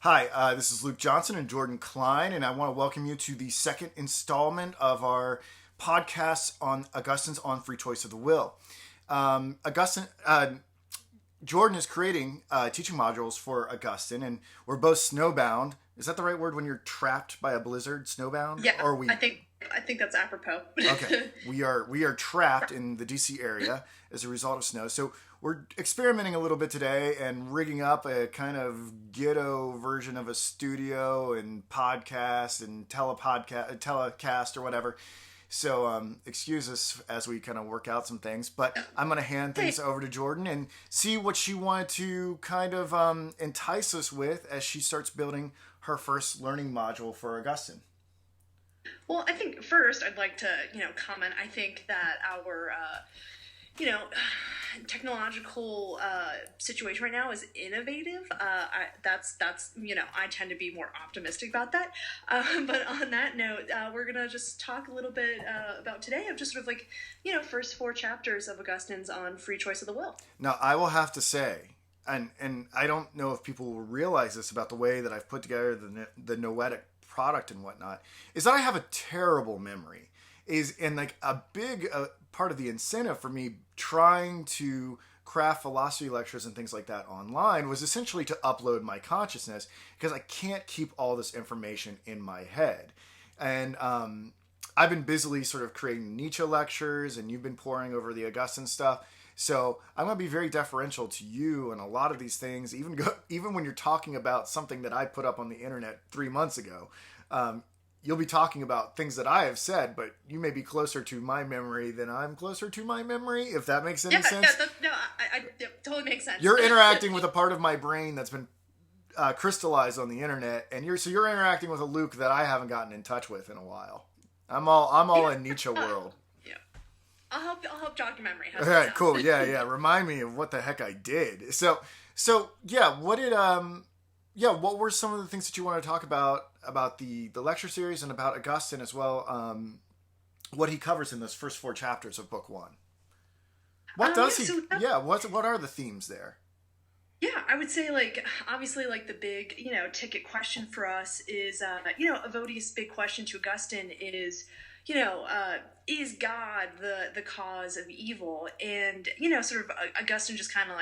Hi, this is Luke Johnson and Jordan Cline, and I want to welcome you to the second installment of our podcast on Augustine's On Free Choice of the Will. Jordan is creating teaching modules for Augustine, and we're both snowbound. Is that the right word when you're trapped by a blizzard? Snowbound? Yeah, Or we? I think that's apropos. Okay, we are trapped in the DC area as a result of snow. So we're experimenting a little bit today and rigging up a kind of ghetto version of a studio and podcast and telecast or whatever. So excuse us as we kind of work out some things, but I'm going to hand things over to Jordan and see what she wanted to kind of entice us with as she starts building her first learning module for Augustine. Well, I think first I'd like to, comment. I think that our, technological situation right now is innovative. That's I tend to be more optimistic about that. But on that note, we're gonna just talk a little bit about today of just sort of like, first four chapters of Augustine's On Free Choice of the Will. Now, I will have to say, and I don't know if people will realize this about the way that I've put together the Noetic product and whatnot, is that I have a terrible memory. And like a big part of the incentive for me trying to craft philosophy lectures and things like that online was essentially to upload my consciousness, because I can't keep all this information in my head. And I've been busily sort of creating Nietzsche lectures, and you've been poring over the Augustine stuff. So I'm going to be very deferential to you and a lot of these things, even when you're talking about something that I put up on the internet 3 months ago. You'll be talking about things that I have said, but you may be closer to my memory than I'm closer to my memory, if that makes any sense. Yeah, totally makes sense. You're interacting with a part of my brain that's been crystallized on the internet, and you're interacting with a Luke that I haven't gotten in touch with in a while. I'm all in Nietzsche world. I'll help jog your memory. All right, cool. Yeah. Remind me of what the heck I did. So yeah, what were some of the things that you want to talk about the lecture series and about Augustine as well? What he covers in those first four chapters of book one. What are the themes there? Yeah, I would say, obviously, the big, ticket question for us is, Evodius' big question to Augustine is, is God the cause of evil? And, sort of Augustine just kind of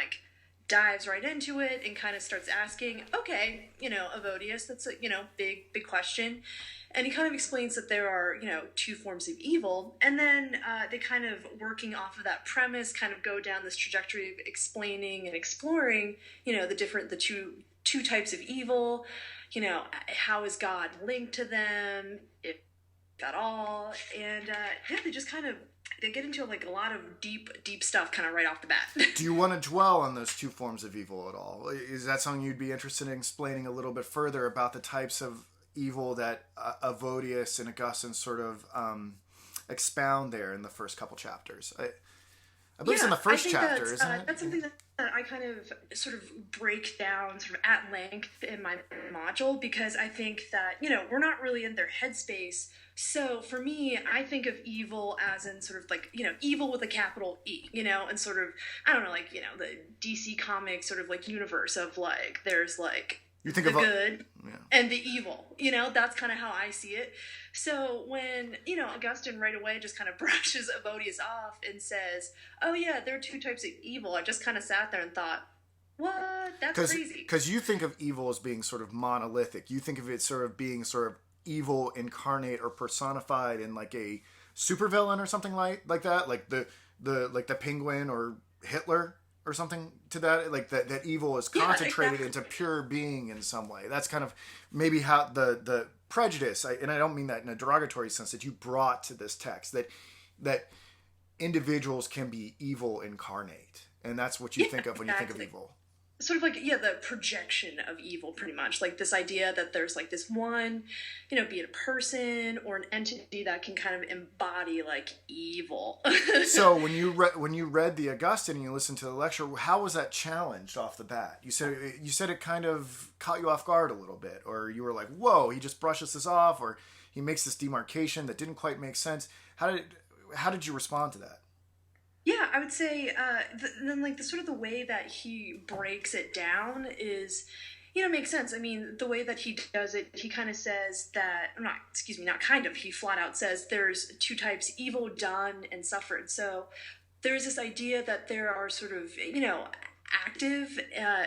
dives right into it and kind of starts asking, okay, Evodius, that's a, big question. And he kind of explains that there are, two forms of evil. And then they kind of, working off of that premise, kind of go down this trajectory of explaining and exploring, the two types of evil, how is God linked to them, if at all. And they just kind of, they get into a lot of deep stuff kind of right off the bat. Do you want to dwell on those two forms of evil at all? Is that something you'd be interested in explaining a little bit further about the types of evil that Evodius and Augustine sort of expound there in the first couple chapters? I believe it's in the first chapter, isn't it? That's something that I kind of sort of break down sort of at length in my module, because I think that, we're not really in their headspace. So for me, I think of evil as in sort of evil with a capital E, and sort of, I don't know, the DC Comics sort of universe of there's you think the of good and the evil, that's kind of how I see it. So when, Augustine right away just kind of brushes Evodius off and says, oh yeah, there are two types of evil, I just kind of sat there and thought, what? That's crazy. Because you think of evil as being sort of monolithic. You think of it sort of being sort of evil incarnate or personified in a supervillain or something like that, like the Penguin or Hitler or something to that, that evil is concentrated into pure being in some way. That's kind of maybe how the prejudice, and I don't mean that in a derogatory sense, that you brought to this text, that individuals can be evil incarnate, and that's what you think of when you think of evil. Sort of the projection of evil, pretty much. This idea that there's this one, be it a person or an entity that can kind of embody evil. So when you read the Augustine and you listened to the lecture, how was that challenged off the bat? You said it kind of caught you off guard a little bit, or you were like, whoa, he just brushes this off, or he makes this demarcation that didn't quite make sense. How did you respond to that? Yeah, I would say then the sort of the way that he breaks it down is Makes sense. I mean, the way that he does it, he kind of says that, not, excuse me, not kind of, he flat out says there's two types, evil done and suffered. So there's this idea that there are sort of, active,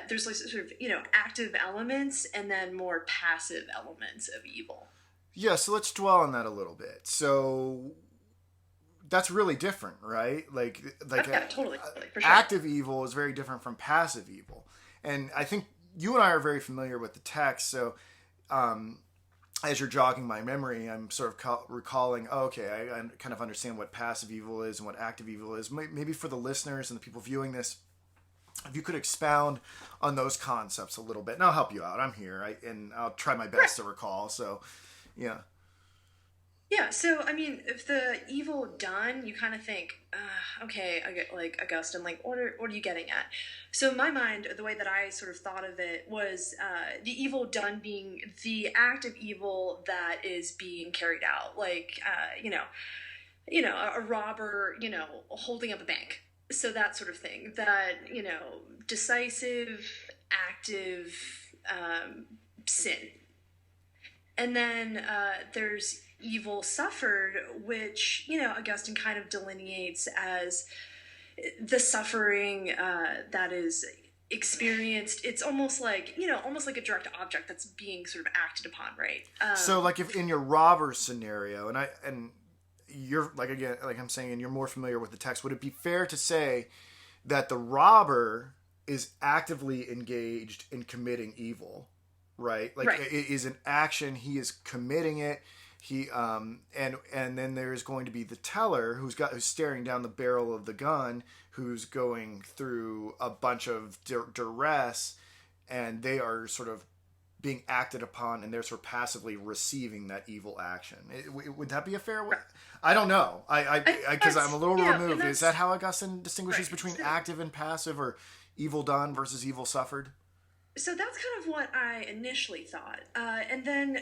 there's like sort of, active elements and then more passive elements of evil. Yeah, so let's dwell on that a little bit. So that's really different, right? Like Oh, yeah, totally, for sure. active evil is very different from passive evil. And I think you and I are very familiar with the text, so as you're jogging my memory, I'm sort of recalling, oh, okay, I kind of understand what passive evil is and what active evil is. Maybe for the listeners and the people viewing this, if you could expound on those concepts a little bit, and I'll help you out. I'm here, and I'll try my best to recall. So, yeah. Yeah, so I mean, if the evil done, you kind of think, okay, I get like Augustine, like what are you getting at? So in my mind, the way that I sort of thought of it was the evil done being the act of evil that is being carried out, like a robber, holding up a bank, so that sort of thing. That decisive, active sin. And then there's evil suffered, which, Augustine kind of delineates as the suffering that is experienced. It's almost like a direct object that's being sort of acted upon, right? So, like, if in your robber scenario, and you're, like, again, like I'm saying, and you're more familiar with the text, would it be fair to say that the robber is actively engaged in committing evil? Right, like, right. It is an action. He is committing it. He and then there's going to be the teller who's staring down the barrel of the gun, who's going through a bunch of duress, and they are sort of being acted upon, and they're sort of passively receiving that evil action. Would that be a fair way? I don't know. Because I'm a little removed. Is that how Augustine distinguishes between active and passive, or evil done versus evil suffered? So that's kind of what I initially thought. And then,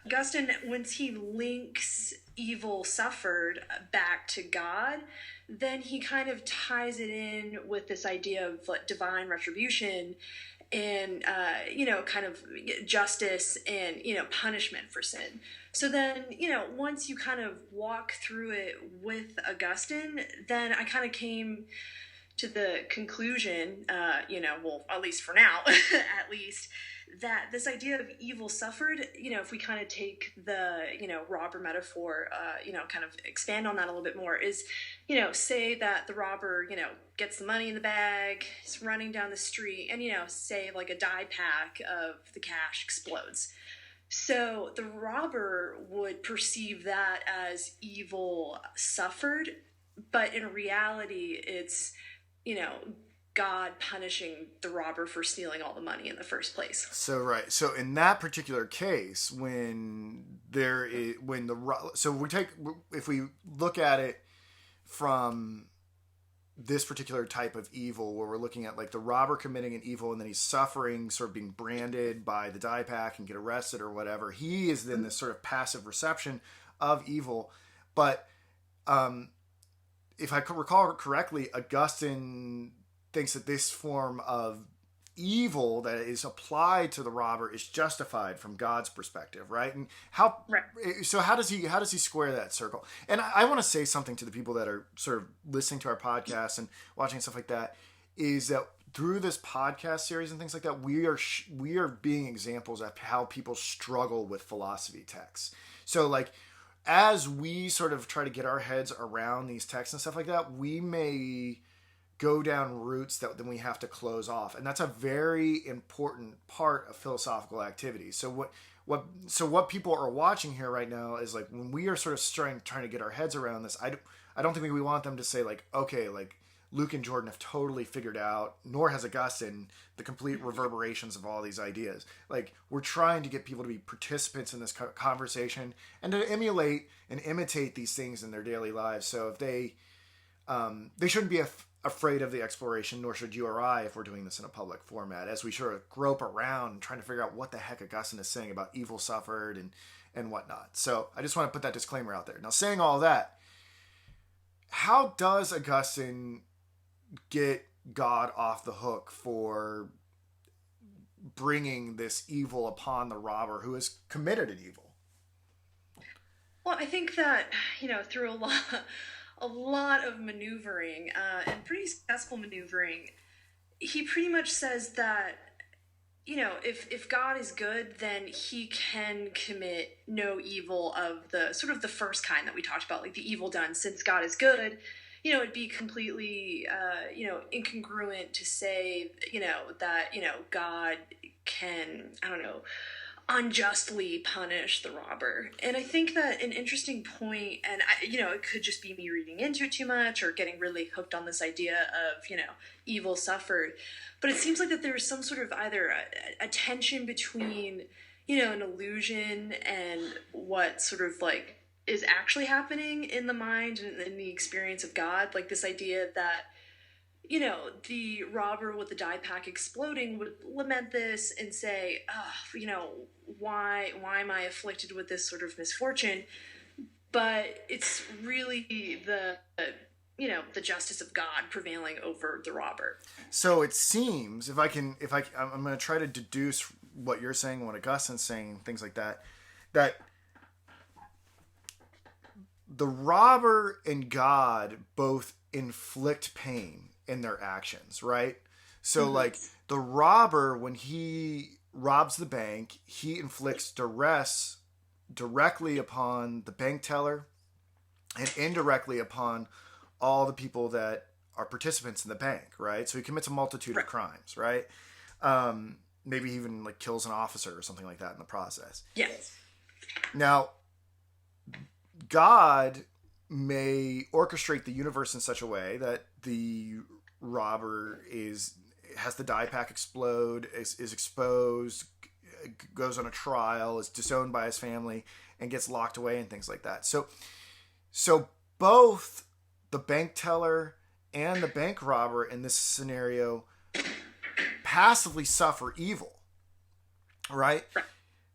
Augustine, once he links evil suffered back to God, then he kind of ties it in with this idea of like divine retribution and, kind of justice and, punishment for sin. So then, once you kind of walk through it with Augustine, then I kind of came to the conclusion, well, at least for now, at least, that this idea of evil suffered, if we kind of take the, robber metaphor, kind of expand on that a little bit more, is, say that the robber, gets the money in the bag, is running down the street, and, say like a die pack of the cash explodes. So the robber would perceive that as evil suffered, but in reality, it's, God punishing the robber for stealing all the money in the first place. So right. So in that particular case, if we look at it from this particular type of evil, where we're looking at like the robber committing an evil and then he's suffering, sort of being branded by the die pack and get arrested or whatever, he is then this sort of passive reception of evil. But if I recall correctly, Augustine thinks that this form of evil that is applied to the robber is justified from God's perspective, right? And so how does he square that circle? And I want to say something to the people that are sort of listening to our podcast and watching stuff like that, is that through this podcast series and things like that, we are being examples of how people struggle with philosophy texts. So like, as we sort of try to get our heads around these texts and stuff like that, we may go down routes that then we have to close off. And that's a very important part of philosophical activity. So what people are watching here right now is like, when we are sort of trying to get our heads around this, I don't think we want them to say like, okay, like Luke and Jordan have totally figured out, nor has Augustine, the complete reverberations of all these ideas. Like, we're trying to get people to be participants in this conversation and to emulate and imitate these things in their daily lives. So if they shouldn't be afraid of the exploration, nor should you or I, if we're doing this in a public format, as we sort of grope around trying to figure out what the heck Augustine is saying about evil suffered and whatnot. So I just want to put that disclaimer out there. Now, saying all that, how does Augustine get God off the hook for bringing this evil upon the robber who has committed an evil? Well, I think that, through a lot of maneuvering, and pretty successful maneuvering, he pretty much says that, if God is good, then he can commit no evil of the sort of the first kind that we talked about, like the evil done since God is good. It'd be completely, incongruent to say, that, God can, I don't know, unjustly punish the robber. And I think that an interesting point, and it could just be me reading into it too much or getting really hooked on this idea of, evil suffered, but it seems like that there's some sort of either a tension between, an illusion and what sort of like is actually happening in the mind and in the experience of God. Like this idea that, the robber with the dye pack exploding would lament this and say, why am I afflicted with this sort of misfortune? But it's really the justice of God prevailing over the robber. So it seems, I'm going to try to deduce what you're saying, what Augustine's saying, things like that, that the robber and God both inflict pain in their actions, right? So like the robber, when he robs the bank, he inflicts duress directly upon the bank teller and indirectly upon all the people that are participants in the bank, right? So he commits a multitude of crimes, right? Maybe even like kills an officer or something like that in the process. Yes. Now, God may orchestrate the universe in such a way that the robber has the dye pack explode, is exposed, goes on a trial, is disowned by his family, and gets locked away and things like that. So both the bank teller and the bank robber in this scenario passively suffer evil, right?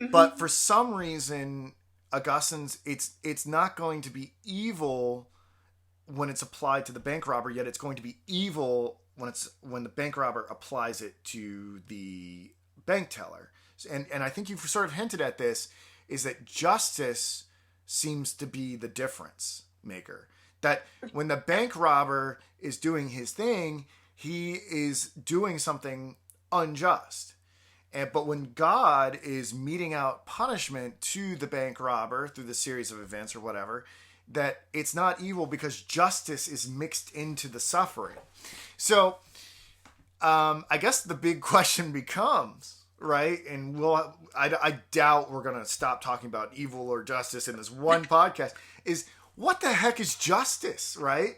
Mm-hmm. But for some reason, Augustine's it's not going to be evil when it's applied to the bank robber, yet it's going to be evil when the bank robber applies it to the bank teller. And I think you've sort of hinted at this, is that justice seems to be the difference maker. That when the bank robber is doing his thing, he is doing something unjust. But when God is meting out punishment to the bank robber through the series of events or whatever, that it's not evil because justice is mixed into the suffering. So I guess the big question becomes, right? And I doubt we're going to stop talking about evil or justice in this one podcast, is what the heck is justice, right?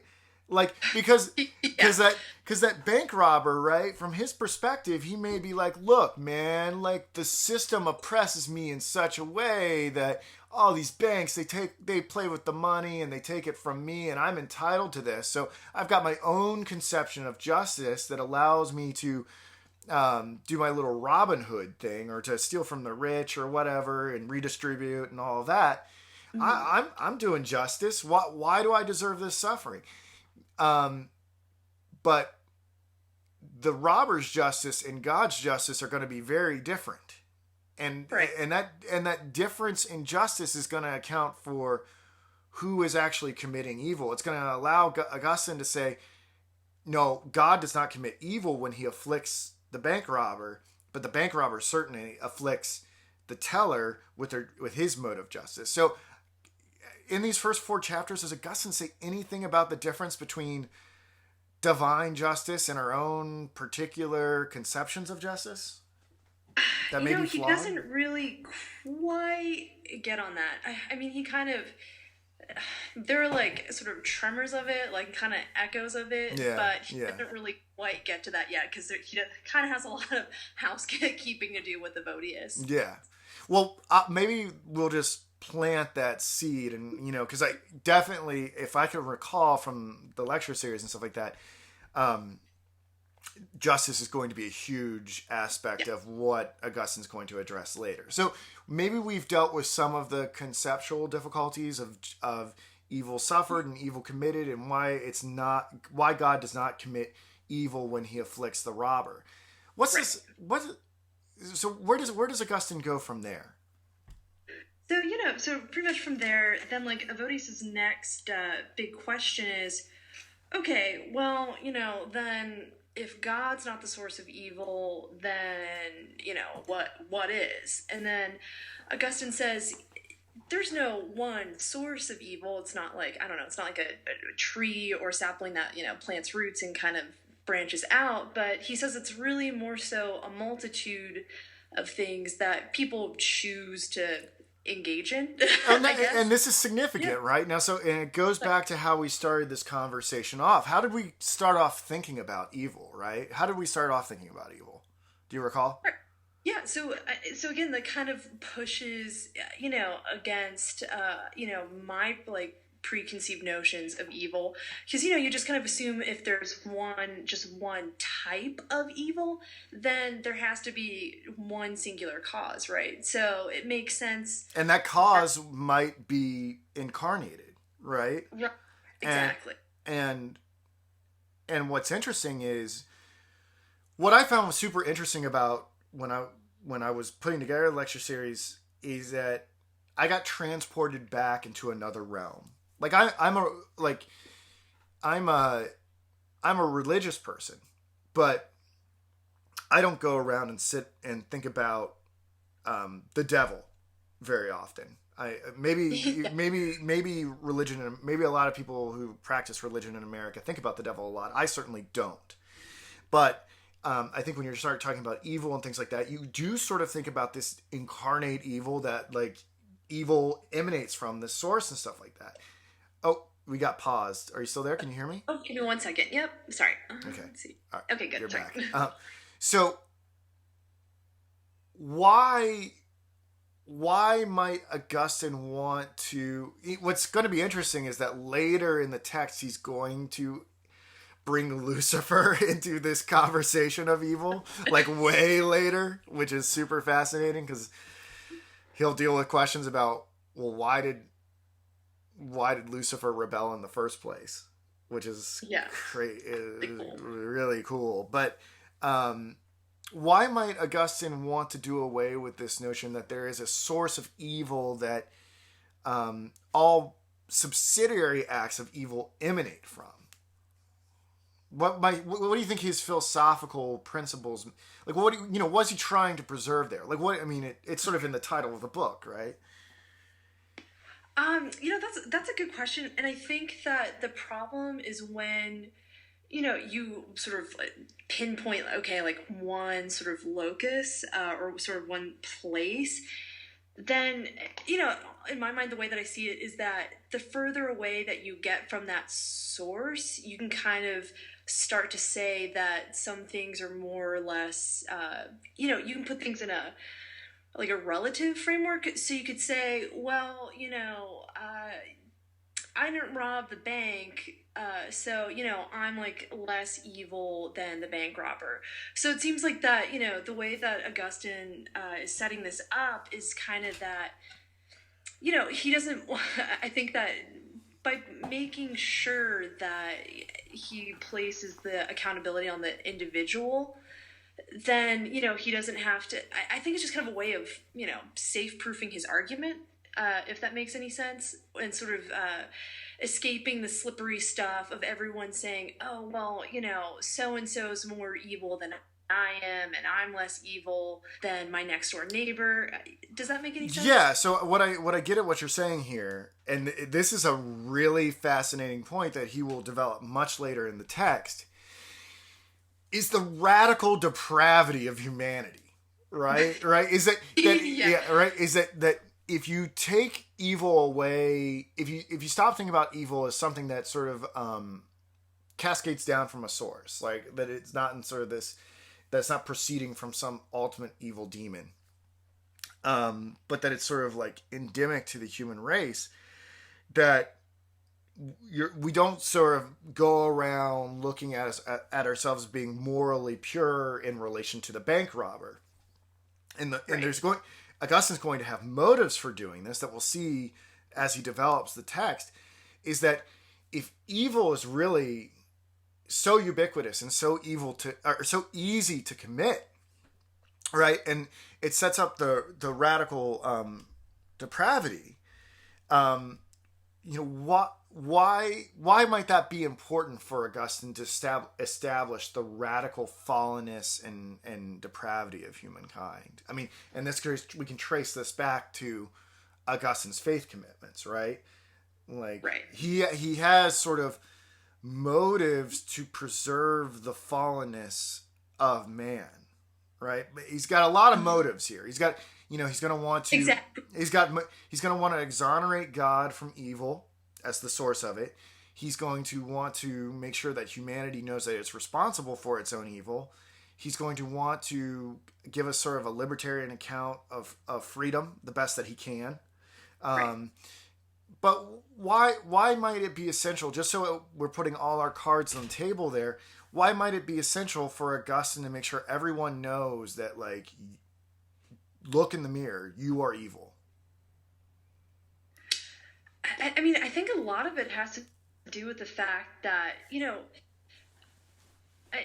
Like, because that bank robber, right, from his perspective, he may be like, look, man, like the system oppresses me in such a way that all these banks, they play with the money and they take it from me and I'm entitled to this. So I've got my own conception of justice that allows me to do my little Robin Hood thing, or to steal from the rich or whatever and redistribute and all of that. Mm-hmm. I'm doing justice. Why do I deserve this suffering? But the robber's justice and God's justice are going to be very different. And that difference in justice is going to account for who is actually committing evil. It's going to allow Augustine to say, no, God does not commit evil when he afflicts the bank robber, but the bank robber certainly afflicts the teller with his mode of justice. So in these first 4 chapters, does Augustine say anything about the difference between divine justice and our own particular conceptions of justice? That may be flawed? He doesn't really quite get on that. I mean, he kind of, there are like sort of tremors of it, like kind of echoes of it, but he doesn't really quite get to that yet, because he kind of has a lot of housekeeping to do with Evodius. Yeah. Well, maybe we'll just plant that seed, and because I definitely, if I can recall from the lecture series and stuff like that, justice is going to be a huge aspect of what Augustine's going to address later. So maybe we've dealt with some of the conceptual difficulties of evil suffered and evil committed, and why God does not commit evil when he afflicts the robber. What's this? so where does Augustine go from there? So, so pretty much from there, then like Evodius's next big question is, okay, well, then if God's not the source of evil, then what is? And then Augustine says there's no one source of evil. It's not like, I don't know, it's not like a tree or sapling that plants roots and kind of branches out, but he says it's really more so a multitude of things that people choose to engage in. I guess. And this is significant, right? Now, so, and it goes back to how we started this conversation off. How did we start off thinking about evil, right? How did we start off thinking about evil? Do you recall? Yeah, so again, that kind of pushes, against, my like preconceived notions of evil, because you just kind of assume if there's just one type of evil, then there has to be one singular cause, right? So it makes sense, and that cause might be incarnated, right? Right. Exactly. And what's interesting is what I found was super interesting about when I was putting together the lecture series is that I got transported back into another realm. Like I'm a religious person, but I don't go around and sit and think about the devil very often. Maybe religion, and maybe a lot of people who practice religion in America think about the devil a lot. I certainly don't. But I think when you start talking about evil and things like that, you do sort of think about this incarnate evil that like evil emanates from the source and stuff like that. Oh, we got paused. Are you still there? Can you hear me? Oh, give me 1 second. Yep. Sorry. Okay. Let's see. All right. Okay, good. You're Sorry. back. So why might Augustine want to... What's going to be interesting is that later in the text, he's going to bring Lucifer into this conversation of evil, like way later, which is super fascinating because he'll deal with questions about, well, why did Lucifer rebel in the first place, which is really cool. But why might Augustine want to do away with this notion that there is a source of evil that all subsidiary acts of evil emanate from? What do you think his philosophical principles, like what's he trying to preserve there? Like it's sort of in the title of the book, right? That's a good question, and I think that the problem is when you sort of pinpoint, okay, like one sort of locus or sort of one place. Then in my mind, the way that I see it is that the further away that you get from that source, you can kind of start to say that some things are more or less you can put things in a relative framework. So you could say, well, I didn't rob the bank, so I'm like less evil than the bank robber. So it seems like that the way that Augustine is setting this up is kind of that he doesn't I think that by making sure that he places the accountability on the individual, then he doesn't have to. I think it's just kind of a way of safe proofing his argument, if that makes any sense, and sort of escaping the slippery stuff of everyone saying, oh well, so and so's more evil than I am, and I'm less evil than my next door neighbor. Does that make any sense? Yeah. So what I get at what you're saying here, and this is a really fascinating point that he will develop much later in the text, is the radical depravity of humanity, right? Right? Is that yeah, right? Is that if you take evil away, if you stop thinking about evil as something that sort of cascades down from a source, like that it's not in sort of this, that's not proceeding from some ultimate evil demon, but that it's sort of like endemic to the human race, that we don't sort of go around looking at ourselves being morally pure in relation to the bank robber, and Augustine's going to have motives for doing this that we'll see as he develops the text. Is that if evil is really so ubiquitous and so so easy to commit, right? And it sets up the radical depravity. Um, why might that be important for Augustine to establish the radical fallenness and depravity of humankind? I mean, in this case, we can trace this back to Augustine's faith commitments, right? Like Right. he has sort of motives to preserve the fallenness of man, right? But he's got a lot of motives here. He's got, he's going to want to Exactly. he's going to want to exonerate God from evil as the source of it. He's going to want to make sure that humanity knows that it's responsible for its own evil. He's going to want to give us sort of a libertarian account of freedom the best that he can. Right. But why might it be essential, just so we're putting all our cards on the table there, why might it be essential for Augustine to make sure everyone knows that, like, look in the mirror, you are evil? I mean, I think a lot of it has to do with the fact that,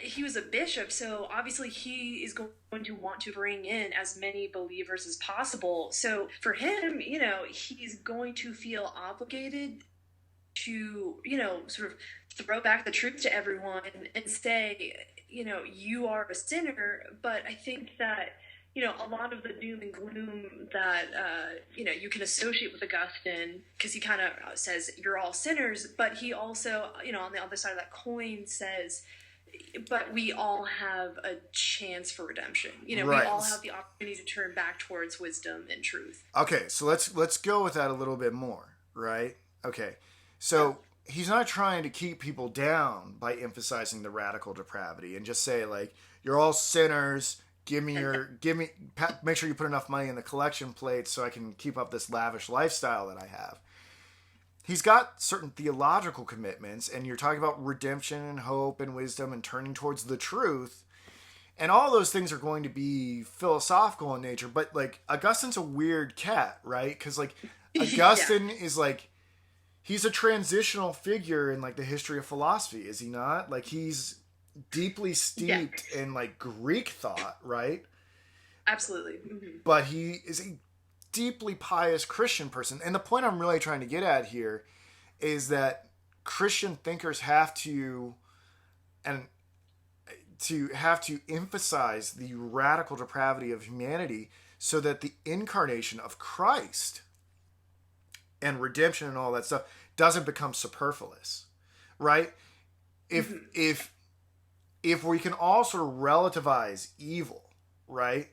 he was a bishop, so obviously he is going to want to bring in as many believers as possible. So for him, he's going to feel obligated to, sort of throw back the truth to everyone and say, you are a sinner. But I think that, a lot of the doom and gloom that, you can associate with Augustine, because he kind of says you're all sinners, but he also, on the other side of that coin says, but we all have a chance for redemption. Right. We all have the opportunity to turn back towards wisdom and truth. Okay, so let's go with that a little bit more, right? Okay. So he's not trying to keep people down by emphasizing the radical depravity and just say, like, you're all sinners, make sure you put enough money in the collection plate so I can keep up this lavish lifestyle that I have. He's got certain theological commitments, and you're talking about redemption and hope and wisdom and turning towards the truth. And all those things are going to be philosophical in nature, but, like, Augustine's a weird cat, right? Because, like, Augustine is, like, he's a transitional figure in, like, the history of philosophy, is he not? Like, he's deeply steeped in, like, Greek thought, right? Absolutely. Mm-hmm. But he is a deeply pious Christian person. And the point I'm really trying to get at here is that Christian thinkers have to emphasize the radical depravity of humanity so that the incarnation of Christ and redemption and all that stuff doesn't become superfluous, right? If we can all sort of relativize evil, right,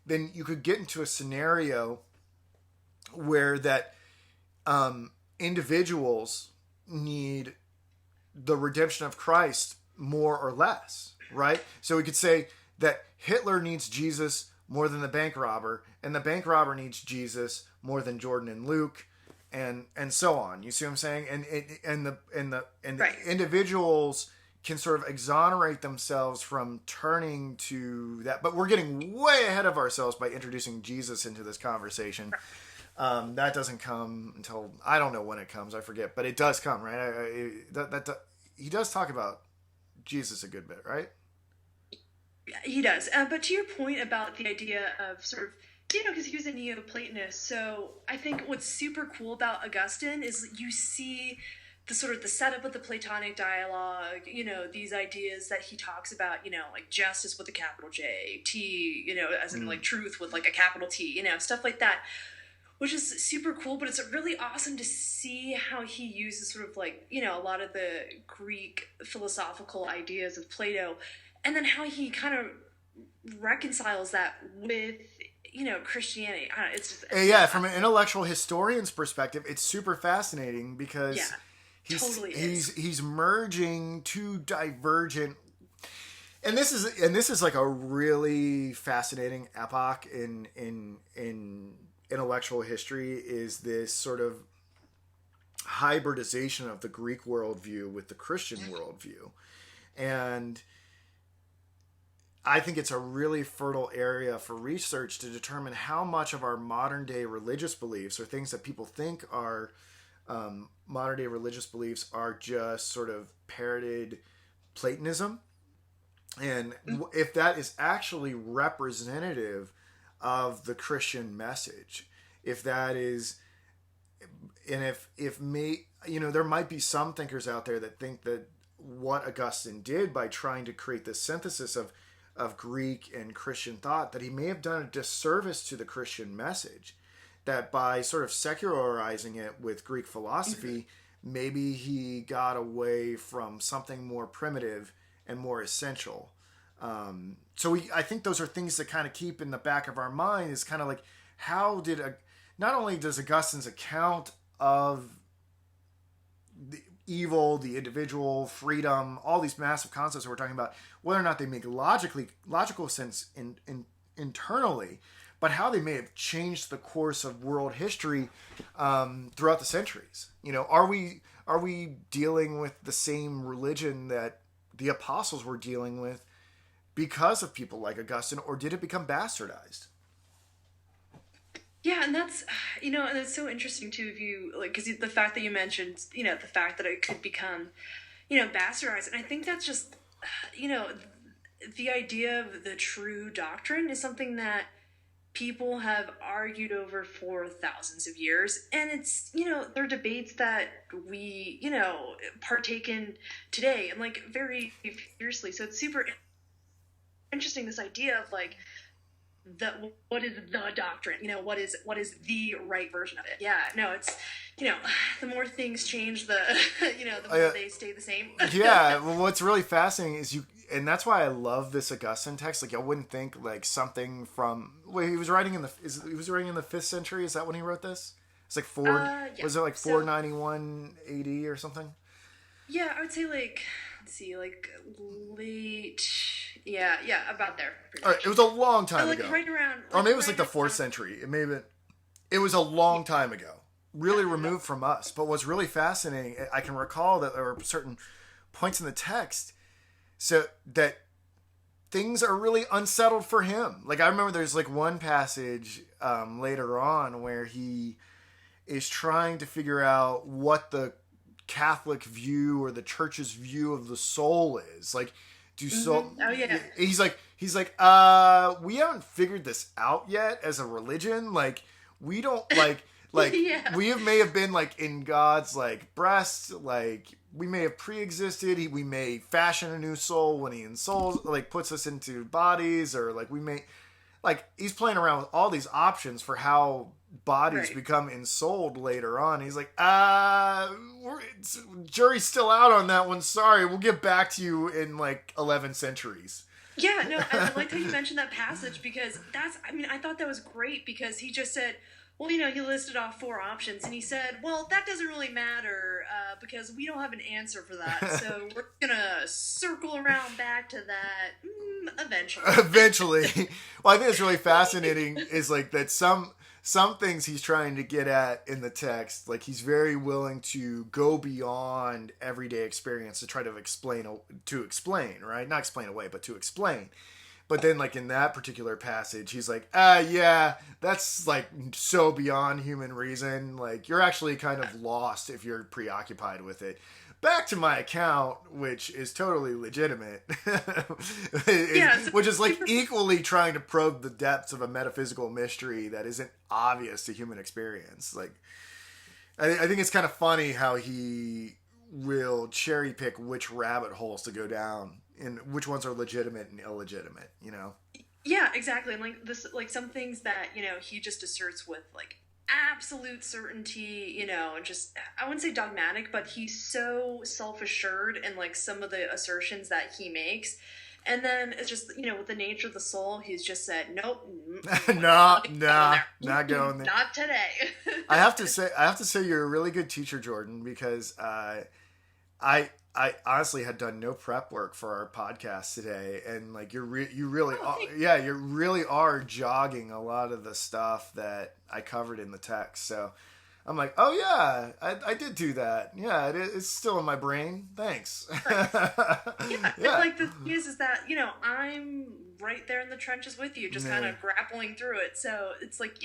then you could get into a scenario where that individuals need the redemption of Christ more or less, right? So we could say that Hitler needs Jesus more than the bank robber, and the bank robber needs Jesus more than Jordan and Luke, and so on. You see what I'm saying? And the Right. individuals can sort of exonerate themselves from turning to that. But we're getting way ahead of ourselves by introducing Jesus into this conversation. That doesn't come until, I don't know when it comes, I forget, but it does come, right? He does talk about Jesus a good bit, right? He does. But to your point about the idea of sort of, because he was a Neoplatonist, so I think what's super cool about Augustine is you see the sort of the setup of the Platonic dialogue, these ideas that he talks about, like justice with a capital J, T, as in like truth with like a capital T, stuff like that, which is super cool. But it's really awesome to see how he uses sort of like, a lot of the Greek philosophical ideas of Plato, and then how he kind of reconciles that with, Christianity. I don't know, it's from an intellectual historian's perspective, it's super fascinating because he's merging two divergent, and this is like a really fascinating epoch in intellectual history, is this sort of hybridization of the Greek worldview with the Christian worldview. And I think it's a really fertile area for research to determine how much of our modern day religious beliefs, or things that people think are modern day religious beliefs, are just sort of parroted Platonism, And if that is actually representative of the Christian message, if that is, and if me, there might be some thinkers out there that think that what Augustine did by trying to create this synthesis of Greek and Christian thought, that he may have done a disservice to the Christian message, that by sort of secularizing it with Greek philosophy, maybe he got away from something more primitive and more essential. I think those are things to kind of keep in the back of our mind, is kind of like, not only does Augustine's account of the evil, the individual, freedom, all these massive concepts that we're talking about, whether or not they make logical sense internally, but how they may have changed the course of world history throughout the centuries. Are we dealing with the same religion that the apostles were dealing with because of people like Augustine, or did it become bastardized? Yeah, and that's and it's so interesting too, if you like, because the fact that you mentioned, the fact that it could become, bastardized, and I think that's just, the idea of the true doctrine is something that people have argued over for thousands of years, and it's, there are debates that we, partake in today, and like very fiercely. So it's super interesting, this idea of like, what is the doctrine, what is the right version of it. It's the more things change, the the more they stay the same. Yeah, well, what's really fascinating is and that's why I love this Augustine text. Like, I wouldn't think like something from, he was writing in the 5th century. Is that when he wrote this? It's like was it like 491 AD or something? Yeah, I would say like, let's see, like late. Yeah, about there. All right, it was a long time ago. Right around. Or maybe it was like the 4th century. It was a long time ago. Really removed from us. But what's really fascinating, I can recall that there were certain points in the text so that things are really unsettled for him. Like, I remember there's like one passage later on where he is trying to figure out what the Catholic view or the church's view of the soul is. Like, Oh yeah. He's like, we haven't figured this out yet as a religion. Like, we don't like Yeah. we may have been like in God's like breast. Like, we may have pre-existed. We may fashion a new soul when he ensouls, like puts us into bodies, or like we may, like, he's playing around with all these options for how bodies become ensouled later on. He's like, jury's still out on that one. Sorry, we'll get back to you in like 11 centuries. Yeah, no, I liked how you mentioned that passage, because I thought that was great, because he just said, well, he listed off 4 options, and he said, well, that doesn't really matter, because we don't have an answer for that, so we're gonna circle around back to that eventually. Eventually. Well, I think it's really fascinating is like that some things he's trying to get at in the text, like he's very willing to go beyond everyday experience to try to explain, right? Not explain away, but to explain. But then, like, in that particular passage, he's like, yeah, that's like so beyond human reason. Like, you're actually kind of lost if you're preoccupied with it. Back to my account, which is totally legitimate, which is like equally trying to probe the depths of a metaphysical mystery that isn't obvious to human experience. Like, I think it's kind of funny how he will cherry pick which rabbit holes to go down and which ones are legitimate and illegitimate, Yeah, exactly. And like this, like some things that, he just asserts with like absolute certainty, and just, I wouldn't say dogmatic, but he's so self-assured in like some of the assertions that he makes. And then it's just, with the nature of the soul, he's just said, nope. Not going there. Not today. I have to say you're a really good teacher, Jordan, because I honestly had done no prep work for our podcast today, and like you really are jogging a lot of the stuff that I covered in the text. So I'm like, oh yeah, I did do that. Yeah, it's still in my brain. Thanks. Yeah. Like the thing is that I'm right there in the trenches with you, just kind of grappling through it. So it's like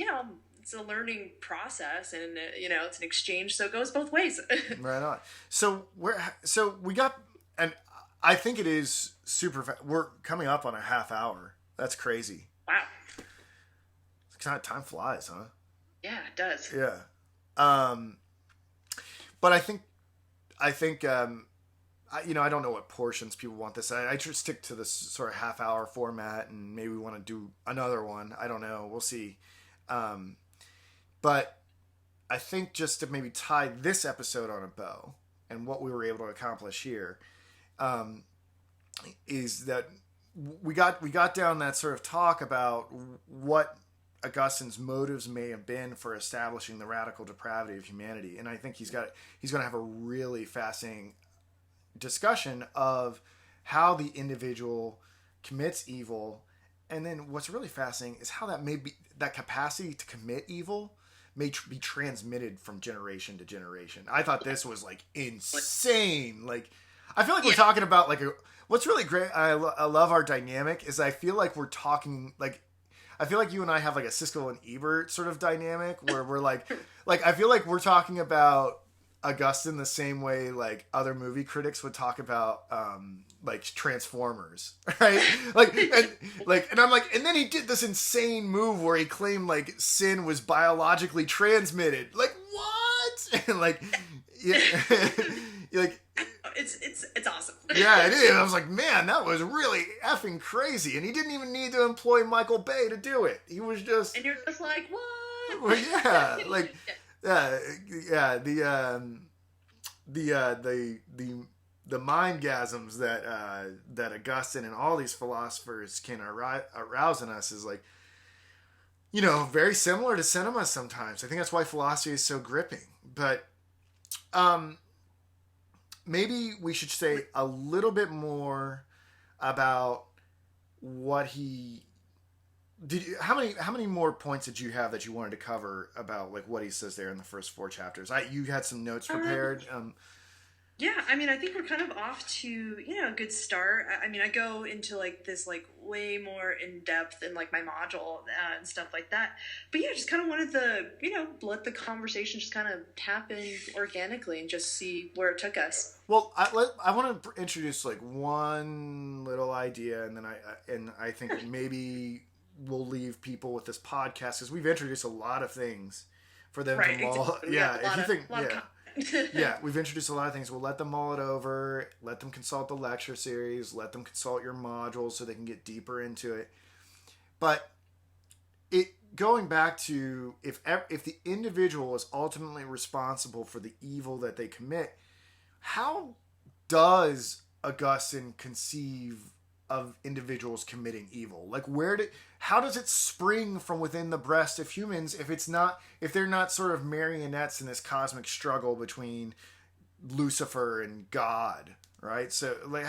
it's a learning process, and it's an exchange, so it goes both ways. Right on. So we got, and I think it is we're coming up on a half hour. That's crazy. Wow. Time flies, huh? Yeah, it does. Yeah. Um, but I think, I don't know what portions people want this. I just stick to this sort of half hour format, and maybe we want to do another one. I don't know. We'll see. But I think just to maybe tie this episode on a bow and what we were able to accomplish here, is that we got down that sort of talk about what Augustine's motives may have been for establishing the radical depravity of humanity, and I think he's going to have a really fascinating discussion of how the individual commits evil, and then what's really fascinating is how that capacity to commit evil may be transmitted from generation to generation. I thought this was like insane. Like, I feel like we're talking about like what's really great. I love our dynamic is I feel like we're talking like. I feel like you and I have like a Siskel and Ebert sort of dynamic where we're like I feel like we're talking about Augustine the same way like other movie critics would talk about like Transformers, right? And I'm like, and then he did this insane move where he claimed like sin was biologically transmitted. Like what? And like, yeah, like. It's awesome. Yeah, it is. I was like, man, that was really effing crazy. And he didn't even need to employ Michael Bay to do it. He was just... And you're just like, what? Well, yeah, like, yeah, the mind-gasms that Augustine and all these philosophers can arouse in us is like, very similar to cinema sometimes. I think that's why philosophy is so gripping. But, maybe we should say a little bit more about what he did. How many more points did you have that you wanted to cover about like what he says there in the first 4 chapters? You had some notes prepared. Yeah, I mean, I think we're kind of off to, a good start. I mean, I go into like this like way more in depth in like my module and stuff like that. But yeah, just kind of wanted to, let the conversation just kind of happen organically and just see where it took us. Well, I want to introduce like one little idea, and then I think maybe we'll leave people with this podcast because we've introduced a lot of things for them to mull. Exactly. Yeah, if you think, yeah. Yeah, we've introduced a lot of things. We'll let them mull it over, let them consult the lecture series, let them consult your modules so they can get deeper into it. But going back to if the individual is ultimately responsible for the evil that they commit, how does Augustine conceive of individuals committing evil? Like how does it spring from within the breast of humans if they're not sort of marionettes in this cosmic struggle between Lucifer and God, right? So like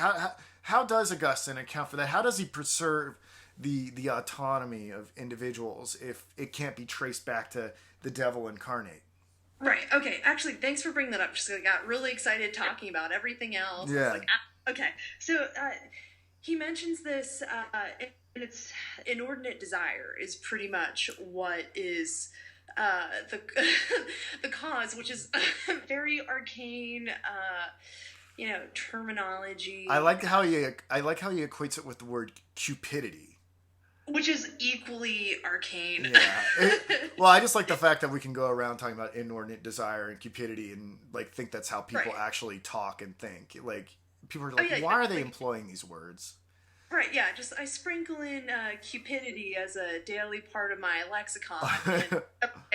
how does Augustine account for that? How does he preserve the autonomy of individuals if it can't be traced back to the devil incarnate? Right. Okay. Actually, thanks for bringing that up. Just I got really excited talking about everything else. Yeah. Like, okay. So he mentions this, and it's inordinate desire is pretty much what is the the cause, which is very arcane, terminology. I like how he equates it with the word cupidity. Which is equally arcane. Yeah. Well, I just like the fact that we can go around talking about inordinate desire and cupidity and like think that's how people actually talk and think. Like people are like, why are they employing these words? Right, yeah, just I sprinkle in cupidity as a daily part of my lexicon in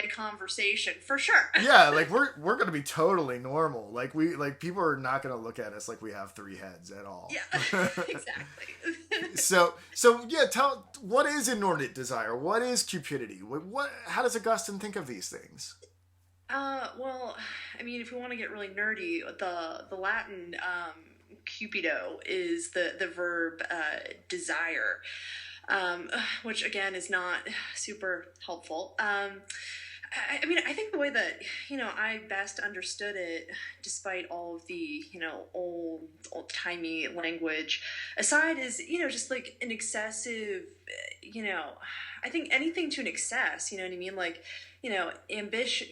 a conversation, for sure. Yeah, like we're going to be totally normal. Like people are not going to look at us like we have 3 heads at all. Yeah, exactly. So yeah, what is inordinate desire? What is cupidity? How does Augustine think of these things? Well, I mean, if we want to get really nerdy, the Latin cupido is the verb desire, which again is not super helpful. I mean, I think the way that I best understood it, despite all of the old timey language aside, is just like an excessive. I think anything to an excess. You know what I mean? Like ambition,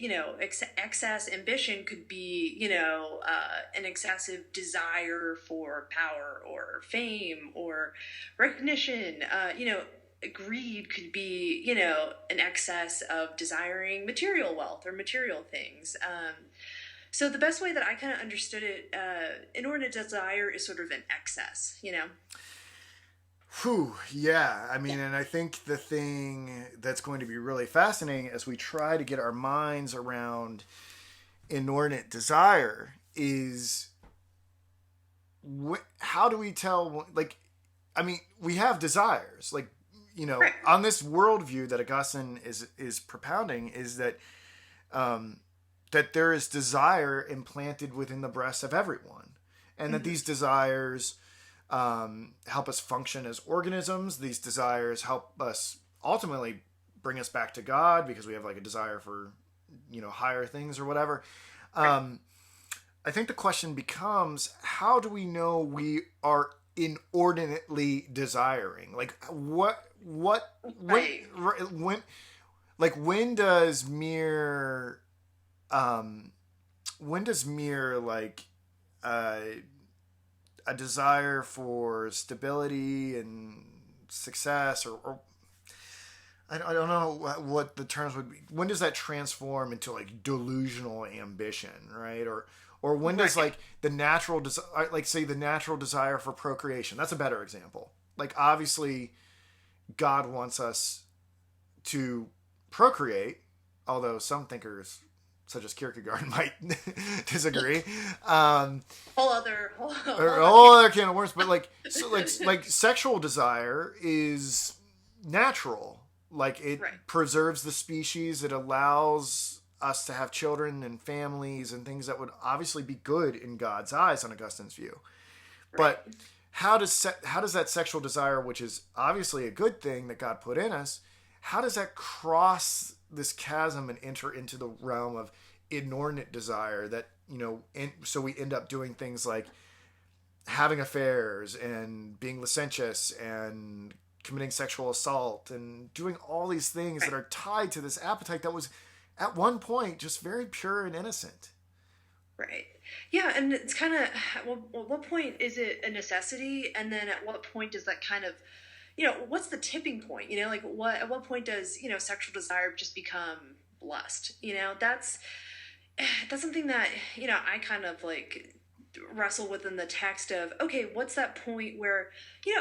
excess ambition could be, an excessive desire for power or fame or recognition. Greed could be, an excess of desiring material wealth or material things. So the best way that I kind of understood it, inordinate desire is sort of an excess. Whew, yeah. I mean, and I think the thing that's going to be really fascinating as we try to get our minds around inordinate desire is how do we tell, like, I mean, we have desires, like, Right. on this worldview that Augustine is propounding is that that there is desire implanted within the breast of everyone, and that these desires help us function as organisms. These desires help us ultimately bring us back to God because we have like a desire for higher things or whatever. I think the question becomes, how do we know we are inordinately desiring? Like Right. when does mere like a desire for stability and success or I don't know what the terms would be. When does that transform into like delusional ambition, right? Or when does Right. like the natural like say the natural desire for procreation? That's a better example. Like obviously God wants us to procreate, although some thinkers such as Kierkegaard might disagree. Or a whole other can of worms. But like sexual desire is natural. Like it Right. preserves the species. It allows us to have children and families and things that would obviously be good in God's eyes on Augustine's view. But how does that sexual desire, which is obviously a good thing that God put in us, how does that cross this chasm and enter into the realm of inordinate desire that, so we end up doing things like having affairs and being licentious and committing sexual assault and doing all these things that are tied to this appetite that was at one point just very pure and innocent. Right. Yeah, and it's kind of, well, at what point is it a necessity, and then at what point does that kind of, what's the tipping point? Like at what point does sexual desire just become lust? That's something that I kind of like wrestle with in the text of, okay, what's that point where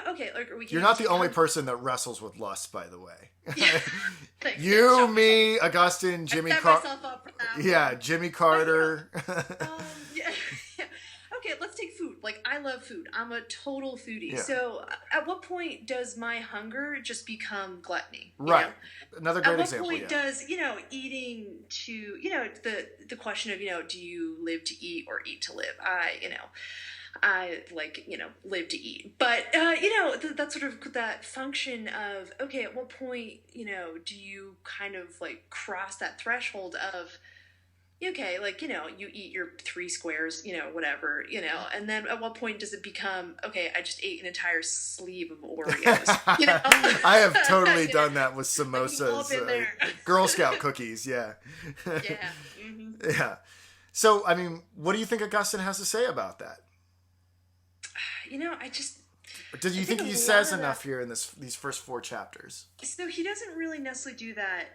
okay, like we can. You're not the only person that wrestles with lust, by the way. Yeah. You, me, Augustine, Jimmy Carter. Yeah, Jimmy Carter. Yeah. Okay, let's take food. Like, I love food. I'm a total foodie. Yeah. So, at what point does my hunger just become gluttony? Right. Another great At what example. point does eating to the question of do you live to eat or eat to live? I like live to eat, but that's sort of that function of, okay, at what point do you kind of like cross that threshold of, okay, like you eat your 3 squares, whatever, and then at what point does it become, okay, I just ate an entire sleeve of Oreos? I have totally done that with Like, we've all samosas, been there. Girl Scout cookies. Yeah. Yeah. Mm-hmm. Yeah. So, I mean, what do you think Augustine has to say about that? Do you think he says enough here in these first 4 chapters? So he doesn't really necessarily do that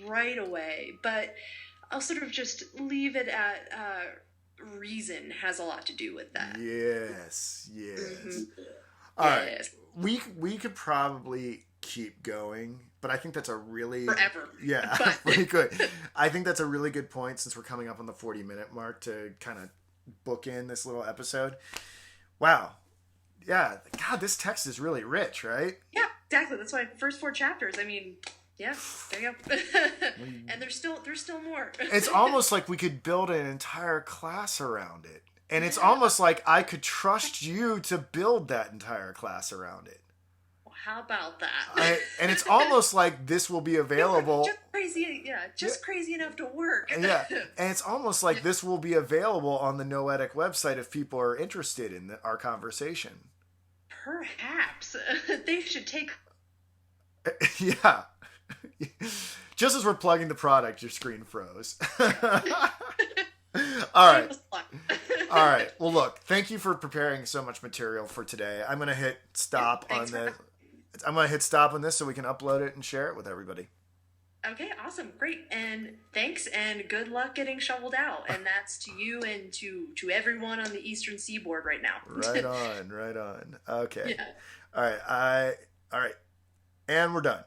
right away, but I'll sort of just leave it at reason has a lot to do with that. Yes. Mm-hmm. All right. We could probably keep going, but I think that's a really forever. Yeah, really good. I think that's a really good point since we're coming up on the 40-minute mark to kind of book in this little episode. Wow. Yeah. God, this text is really rich, right? Yeah, exactly. That's why first 4 chapters. I mean, yeah, there you go. And there's still more. It's almost like we could build an entire class around it. And it's almost like I could trust you to build that entire class around it. Well, how about that? And it's almost like this will be available. Just crazy enough to work. Yeah, and it's almost like this will be available on the Noetic website if people are interested in our conversation. Perhaps. They should take... Yeah. Just as we're plugging the product, your screen froze. All right. All right. Well, look, thank you for preparing so much material for today. I'm going to hit stop on this. I'm going to hit stop on this so we can upload it and share it with everybody. Okay, awesome. Great. And thanks and good luck getting shoveled out. And that's to you and to everyone on the Eastern Seaboard right now. Right on. Okay. Yeah. All right. And we're done.